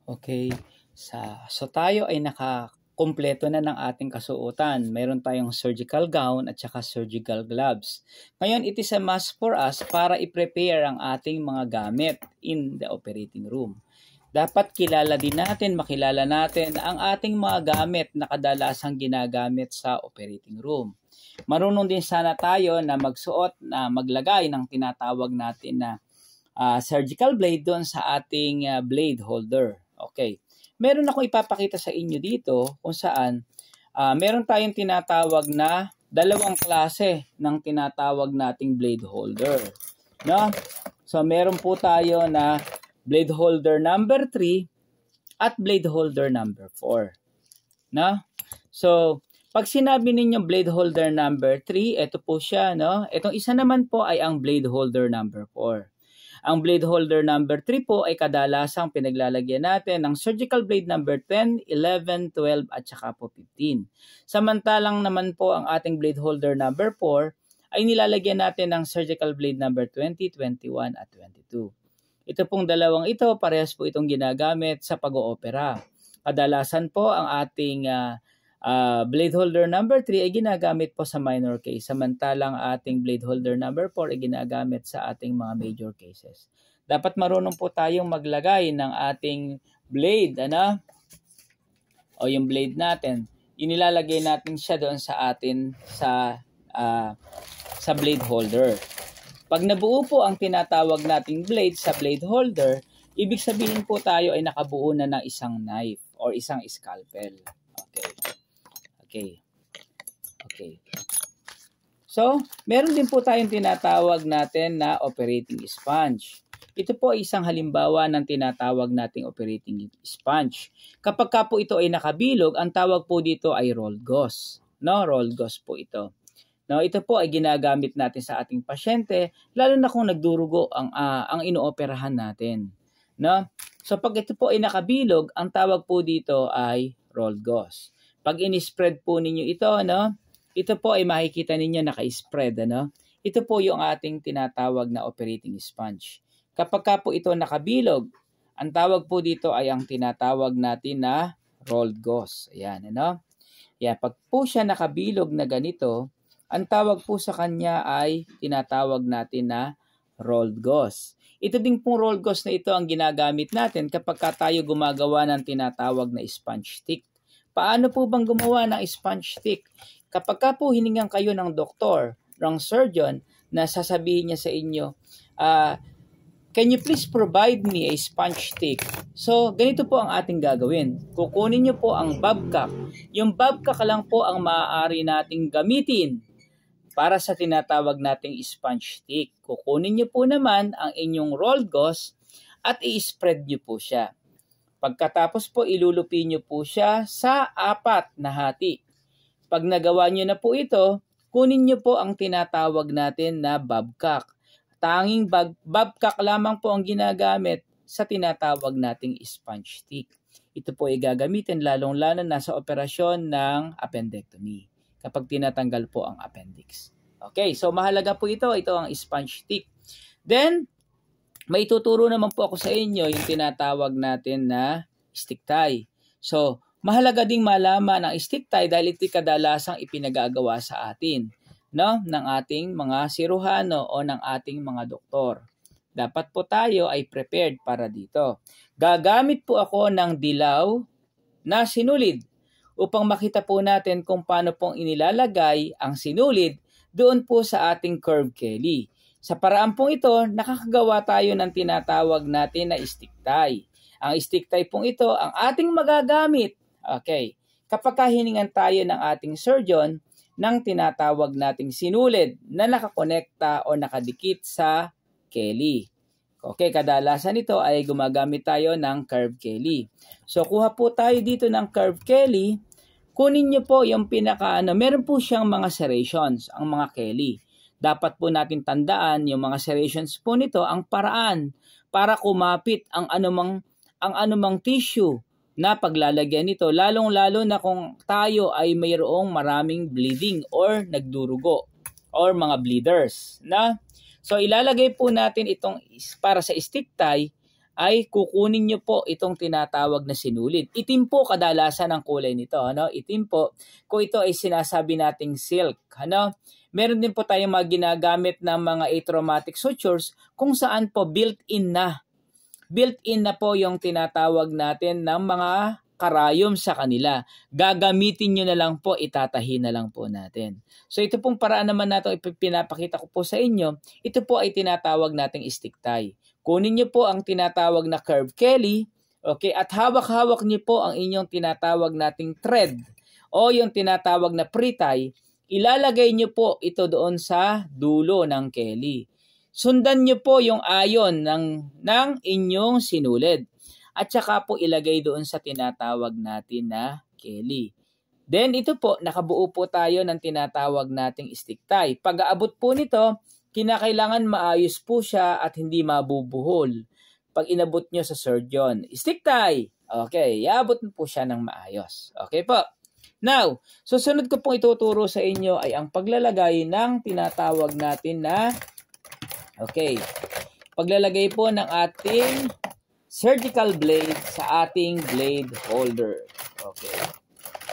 Okay. So tayo ay nakakumpleto na ng ating kasuotan. Mayroon tayong surgical gown at saka surgical gloves. Ngayon, it is a must for us para i-prepare ang ating mga gamit in the operating room. Dapat makilala natin ang ating mga gamit na kadalasang ginagamit sa operating room. Marunong din sana tayo na maglagay ng tinatawag natin na surgical blade doon sa ating blade holder. Okay. Meron akong ipapakita sa inyo dito kung saan meron tayong tinatawag na dalawang klase ng tinatawag nating blade holder. No? So meron po tayo na blade holder number 3 at blade holder number 4. No? So pag sinabi ninyo blade holder number 3, ito po siya, no? Itong isa naman po ay ang blade holder number 4. Ang blade holder number 3 po ay kadalasang pinaglalagyan natin ng surgical blade number 10, 11, 12 at saka po 15. Samantalang naman po ang ating blade holder number 4 ay nilalagyan natin ng surgical blade number 20, 21 at 22. Ito pong dalawang ito, parehas po itong ginagamit sa pag-oopera. Kadalasan po ang ating blade holder number 3 ay ginagamit po sa minor case, samantalang ating blade holder number 4 ay ginagamit sa ating mga major cases. Dapat marunong po tayong maglagay ng ating blade, o yung blade natin, inilalagay natin siya doon sa atin sa blade holder. Pag nabuo po ang tinatawag nating blade sa blade holder, ibig sabihin po tayo ay nakabuo na ng isang knife or isang scalpel. Okay. So, meron din po tayong tinatawag natin na operating sponge. Ito po ay isang halimbawa ng tinatawag nating operating sponge. Kapag ka po ito ay nakabilog, ang tawag po dito ay rolled gauze. No, rolled gauze po ito. No, ito po ay ginagamit natin sa ating pasyente, lalo na kung nagdurugo ang inooperahan natin. No? So, pag ito po ay nakabilog, ang tawag po dito ay rolled gauze. Pag in-spread po ninyo ito, ito po ay makikita ninyo naka-spread. Ito po yung ating tinatawag na operating sponge. Kapag ka po ito nakabilog, ang tawag po dito ay ang tinatawag natin na rolled gauze. Ayan, pag po siya nakabilog na ganito, ang tawag po sa kanya ay tinatawag natin na rolled gauze. Ito din pong rolled gauze na ito ang ginagamit natin kapag ka tayo gumagawa ng tinatawag na sponge stick. Paano po bang gumawa ng sponge stick? Kapag ka po hiningan kayo ng doktor, ng surgeon, na sasabihin niya sa inyo, can you please provide me a sponge stick? So, ganito po ang ating gagawin. Kukunin niyo po ang babcock. Yung babcock lang po ang maaari nating gamitin para sa tinatawag nating sponge stick. Kukunin niyo po naman ang inyong rolled gauze at i-spread niyo po siya. Pagkatapos po, ilulupi nyo po siya sa 4 na hati. Pag nagawa nyo na po ito, kunin nyo po ang tinatawag natin na babcock. Tanging babcock lamang po ang ginagamit sa tinatawag nating sponge stick. Ito po ay gagamitin lalong-lalo na sa operasyon ng appendectomy, kapag tinatanggal po ang appendix. Okay, so mahalaga po ito ang sponge stick. Then, may tuturo naman po ako sa inyo yung tinatawag natin na stick tie. So, mahalaga ding malaman ang stick tie dahil ito kadalasang ipinagagawa sa atin, ng ating mga siruhano o ng ating mga doktor. Dapat po tayo ay prepared para dito. Gagamit po ako ng dilaw na sinulid upang makita po natin kung paano pong inilalagay ang sinulid doon po sa ating curved Kelly. Sa paraan pong ito, nakakagawa tayo ng tinatawag natin na stick tie. Ang stick tie pong ito, ang ating magagamit, kapag hiningan tayo ng ating surgeon ng tinatawag nating sinulid na nakakonekta o nakadikit sa Kelly. Okay, kadalasan ito ay gumagamit tayo ng curved Kelly. So, kuha po tayo dito ng curved Kelly. Kunin nyo po yung meron po siyang mga serrations, ang mga Kelly. Dapat po natin tandaan yung mga serrations po nito ang paraan para kumapit ang anumang tissue na paglalagyan nito, lalong-lalo na kung tayo ay mayroong maraming bleeding or nagdurugo or mga bleeders. So ilalagay po natin itong para sa stick tie ay kukunin nyo po itong tinatawag na sinulid. Itim po kadalasan ang kulay nito. Ano? Itim po. Kung ito ay sinasabi nating silk. Ano? Meron din po tayong mga ginagamit ng mga atraumatic sutures kung saan po built-in na. Built-in na po yung tinatawag natin ng mga karayom sa kanila. Gagamitin nyo na lang po, itatahi na lang po natin. So ito pong paraan naman natin pinapakita ko po sa inyo, ito po ay tinatawag nating stick tie. Kunin nyo po ang tinatawag na curve Kelly, okay, at hawak-hawak nyo po ang inyong tinatawag nating thread o yung tinatawag na pre-tie, ilalagay nyo po ito doon sa dulo ng Kelly. Sundan nyo po yung ayon ng inyong sinulid. At saka po ilagay doon sa tinatawag natin na Kelly. Then ito po, nakabuo po tayo ng tinatawag nating stick tie. Pag-aabot po nito, kinakailangan maayos po siya at hindi mabubuhol. Pag inabot nyo sa surgeon, stick tie. Okay, iabot po siya ng maayos. Okay po. Now, susunod ko pong ituturo sa inyo ay ang paglalagay ng tinatawag natin na paglalagay po ng ating surgical blade sa ating blade holder. Okay.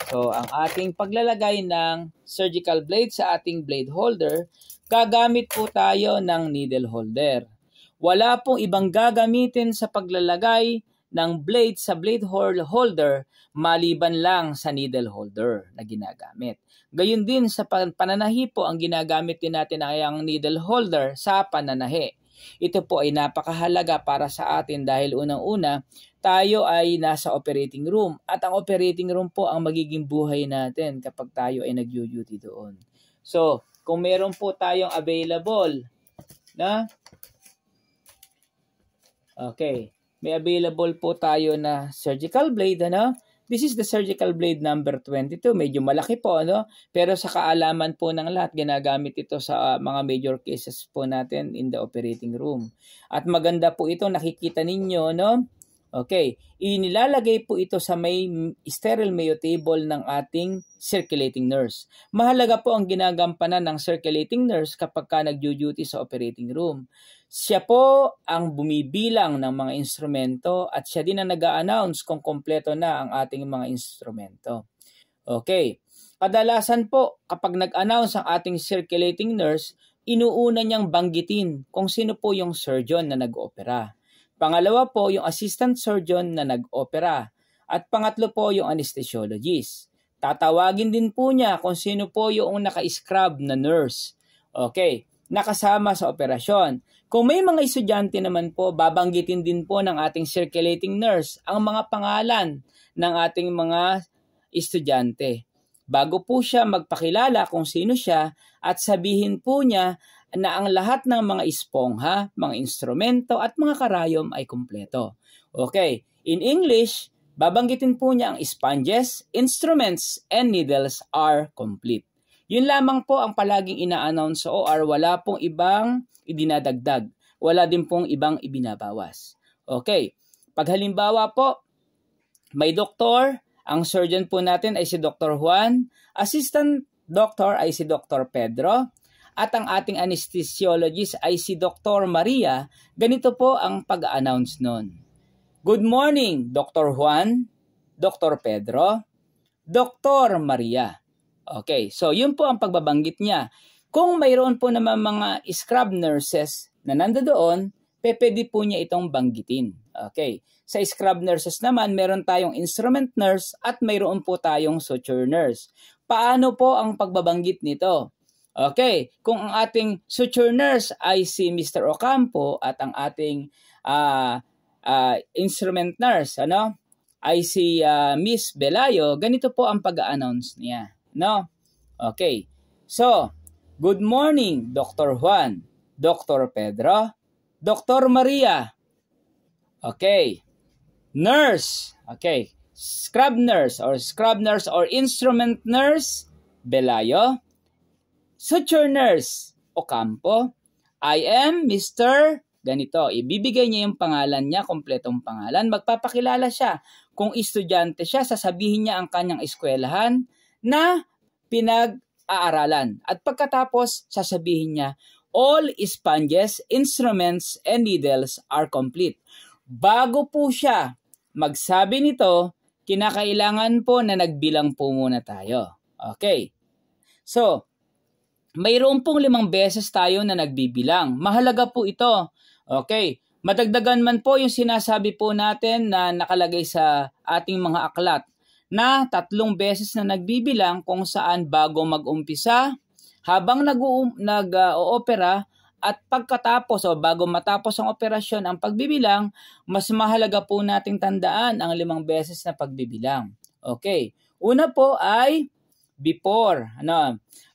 So, ang ating paglalagay ng surgical blade sa ating blade holder, gagamit po tayo ng needle holder. Wala pong ibang gagamitin sa paglalagay ng blade sa blade holder maliban lang sa needle holder na ginagamit. Gayun din sa pananahi po, ang ginagamit din natin ay ang needle holder sa pananahi. Ito po ay napakahalaga para sa atin dahil unang-una, tayo ay nasa operating room at ang operating room po ang magiging buhay natin kapag tayo ay nag-duty doon. So, kung meron po tayong available na may available po tayo na surgical blade, ano? This is the surgical blade number 22. Medyo malaki po, ano? Pero sa kaalaman po ng lahat, ginagamit ito sa mga major cases po natin in the operating room. At maganda po ito, nakikita ninyo, no? Okay. Inilalagay po ito sa may sterile Mayo table ng ating circulating nurse. Mahalaga po ang ginagampanan ng circulating nurse kapag ka nag-duty sa operating room. Siya po ang bumibilang ng mga instrumento at siya din ang nag-a-announce kung kompleto na ang ating mga instrumento. Okay. Kadalasan po, kapag nag-announce ang ating circulating nurse, inuuna niyang banggitin kung sino po yung surgeon na nag-opera. Pangalawa po, yung assistant surgeon na nag-opera. At pangatlo po, yung anesthesiologist. Tatawagin din po niya kung sino po yung naka-scrub na nurse. Okay. Nakasama sa operasyon. Kung may mga estudyante naman po, babanggitin din po ng ating circulating nurse ang mga pangalan ng ating mga estudyante. Bago po siya magpakilala kung sino siya at sabihin po niya na ang lahat ng mga espongha, mga instrumento at mga karayom ay kumpleto. Okay, in English, babanggitin po niya ang sponges, instruments, and needles are complete. Yun lamang po ang palaging ina-announce sa OR, wala pong ibang idinadagdag. Wala din pong ibang ibinabawas. Okay. Pag halimbawa po, may doktor, ang surgeon po natin ay si Dr. Juan, assistant doctor ay si Dr. Pedro, at ang ating anesthesiologist ay si Dr. Maria. Ganito po ang pag-announce nun. Good morning, Dr. Juan, Dr. Pedro, Dr. Maria. Okay, so yun po ang pagbabanggit niya. Kung mayroon po naman mga scrub nurses na nandoon, pwede po niya itong banggitin. Okay, sa scrub nurses naman, meron tayong instrument nurse at mayroon po tayong suture nurse. Paano po ang pagbabanggit nito? Okay, kung ang ating suture nurse ay si Mr. Ocampo at ang ating instrument nurse ay si Miss Belayo, ganito po ang pag-a-announce niya. No? Okay. So, good morning, Dr. Juan, Dr. Pedro, Dr. Maria. Okay. Nurse. Okay. Scrub nurse or instrument nurse, Belayo. Suture nurse, Ocampo. I am Mr. Ganito. Ibibigay niya yung pangalan niya, kompletong pangalan. Magpapakilala siya. Kung estudyante siya, sasabihin niya ang kanyang eskwelahan na pinag-aaralan. At pagkatapos, sasabihin niya, all sponges, instruments, and needles are complete. bago po siya magsabi nito, kinakailangan po na nagbilang po muna tayo. Okay. So, mayroon pong 5 beses tayo na nagbibilang. Mahalaga po ito. Okay. Madagdagan man po yung sinasabi po natin na nakalagay sa ating mga aklat na 3 beses na nagbibilang kung saan bago mag-umpisa, habang nag-oopera at pagkatapos o bago matapos ang operasyon ang pagbibilang, mas mahalaga po nating tandaan ang 5 beses na pagbibilang. Okay. Una po ay before.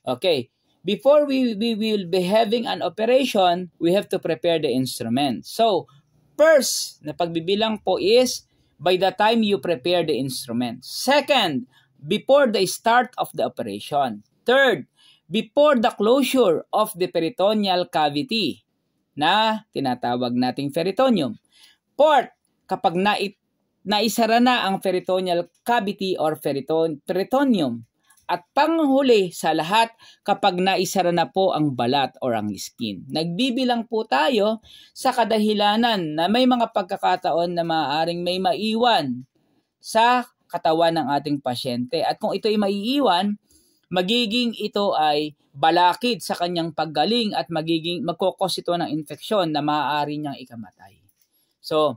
Okay. Before we will be having an operation, we have to prepare the instrument. So, first na pagbibilang po is by the time you prepare the instrument. Second, before the start of the operation. Third, before the closure of the peritoneal cavity na tinatawag nating peritoneum. Fourth, kapag naisara na ang peritoneal cavity or peritoneum. At panghuli sa lahat, kapag naisara na po ang balat or ang skin. Nagbibilang po tayo sa kadahilanan na may mga pagkakataon na maaaring may maiwan sa katawan ng ating pasyente. At kung ito ay maiiwan, magiging ito ay balakid sa kanyang paggaling at magkokos ito ng infeksyon na maaari niyang ikamatay. So,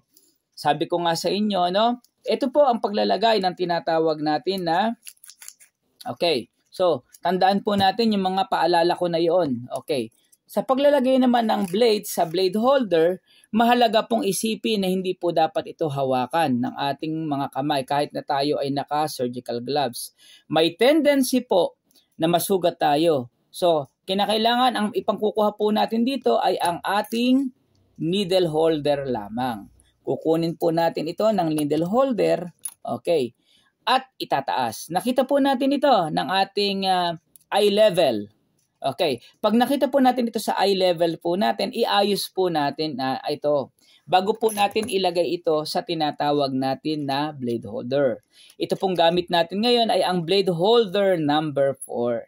sabi ko nga sa inyo, ito po ang paglalagay ng tinatawag natin na okay. So, tandaan po natin yung mga paalala ko na yun. Okay. Sa paglalagay naman ng blade sa blade holder, mahalaga pong isipin na hindi po dapat ito hawakan ng ating mga kamay kahit na tayo ay naka-surgical gloves. May tendency po na masugat tayo. So, kinakailangan ang ipangkukuha po natin dito ay ang ating needle holder lamang. Kukunin po natin ito ng needle holder. Okay. At itataas. Nakita po natin ito ng ating eye level. Okay. Pag nakita po natin ito sa eye level po natin, iayos po natin ito. Bago po natin ilagay ito sa tinatawag natin na blade holder. Ito pong gamit natin ngayon ay ang blade holder number 4.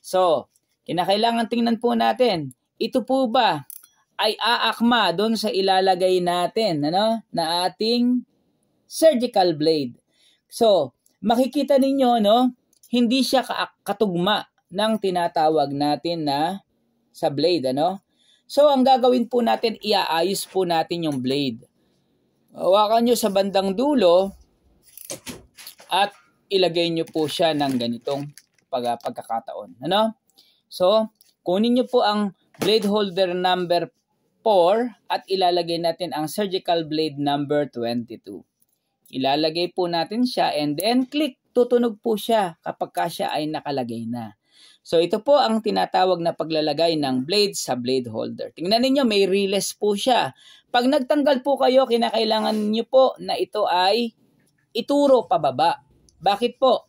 So, kinakailangan tingnan po natin, ito po ba ay aakma doon sa ilalagay natin na ating surgical blade. So, makikita ninyo, hindi siya katugma ng tinatawag natin na sa blade, So, ang gagawin po natin, iaayos po natin yung blade. Hawakan nyo sa bandang dulo at ilagay nyo po siya ng ganitong pagkakataon, So, kunin nyo po ang blade holder number 4 at ilalagay natin ang surgical blade number 22. Ilalagay po natin siya and then click, tutunog po siya kapag siya ay nakalagay na. So ito po ang tinatawag na paglalagay ng blade sa blade holder. Tingnan ninyo, may release po siya. Pag nagtanggal po kayo, kinakailangan niyo po na ito ay ituro pababa. Bakit po?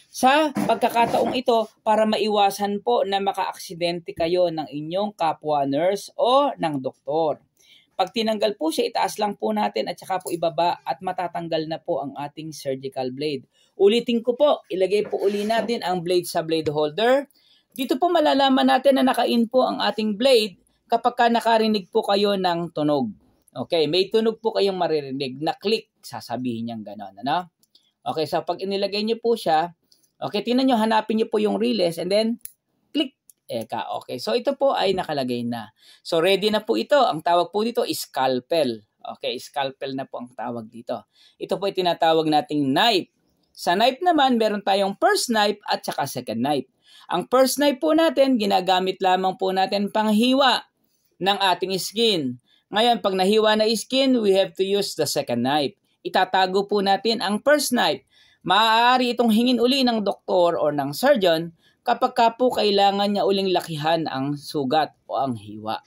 Sa pagkakataong ito, para maiwasan po na maka-aksidente kayo ng inyong kapwa nurse o ng doktor. Pag tinanggal po siya, itaas lang po natin at saka po ibaba at matatanggal na po ang ating surgical blade. Ulitin ko po, ilagay po uli natin ang blade sa blade holder. Dito po malalaman natin na naka-in po ang ating blade kapag nakarinig po kayo ng tunog. Okay, may tunog po kayong maririnig na click, sasabihin niyang gano'n. Okay, so pag inilagay niyo po siya, okay, tingnan niyo, hanapin niyo po yung release and then click. Okay, so ito po ay nakalagay na. So ready na po ito. Ang tawag po dito is scalpel. Okay, scalpel na po ang tawag dito. Ito po ay tinatawag nating knife. Sa knife naman, meron tayong first knife at saka second knife. Ang first knife po natin, ginagamit lamang po natin panghiwa ng ating skin. Ngayon, pag nahiwa na skin, we have to use the second knife. Itatago po natin ang first knife. Maaari itong hingin uli ng doktor or ng surgeon kapag po kailangan niya uling lakihan ang sugat o ang hiwa.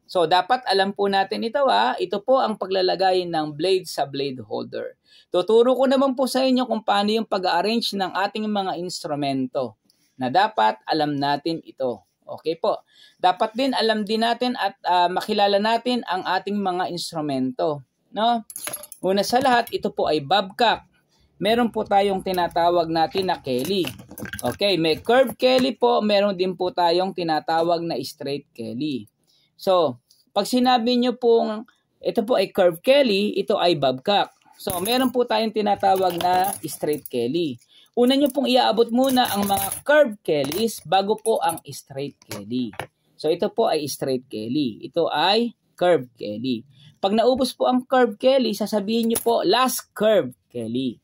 So, dapat alam po natin ito. Ito po ang paglalagay ng blade sa blade holder. Tuturo ko naman po sa inyo kung paano yung pag-arrange ng ating mga instrumento na dapat alam natin ito. Okay po. Dapat din alam din natin at makilala natin ang ating mga instrumento. Una sa lahat, ito po ay babcock. Meron po tayong tinatawag natin na Kelly. Okay, may curved Kelly po, meron din po tayong tinatawag na straight Kelly. So, pag sinabi nyo pong Ito po ay curved Kelly, ito ay Babcock. So, meron po tayong tinatawag na straight Kelly. Una nyo pong iaabot muna ang mga curved Kellys bago po ang straight Kelly. So, ito po ay straight Kelly. Ito ay curved Kelly. Pag naubos po ang curved Kelly, sasabihin nyo po last curved Kelly.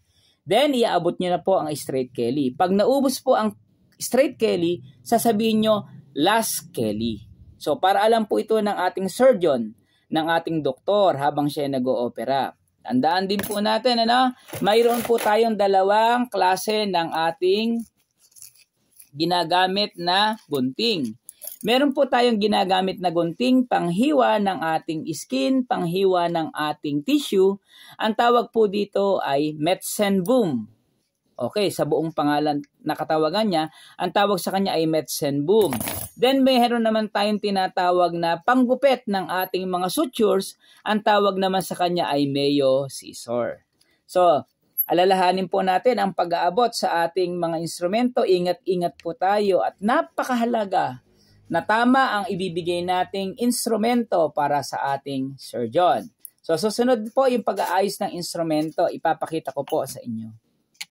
Then, iaabot nyo na po ang straight Kelly. Pag naubos po ang straight Kelly, sasabihin nyo last Kelly. So, para alam po ito ng ating surgeon, ng ating doktor habang siya nag-oopera. Tandaan din po natin, mayroon po tayong dalawang klase ng ating ginagamit na gunting. Meron po tayong ginagamit na gunting panghiwa ng ating skin, panghiwa ng ating tissue. Ang tawag po dito ay Metzen boom. Okay, sa buong pangalan na katawagan niya, ang tawag sa kanya ay Metzen boom. Then mayroon naman tayong tinatawag na panggupit ng ating mga sutures. Ang tawag naman sa kanya ay Mayo scissor. So, alalahanin po natin ang pag-aabot sa ating mga instrumento. Ingat-ingat po tayo at napakahalaga na tama ang ibibigay nating instrumento para sa ating surgeon. So, susunod po yung pag-aayos ng instrumento. Ipapakita ko po sa inyo.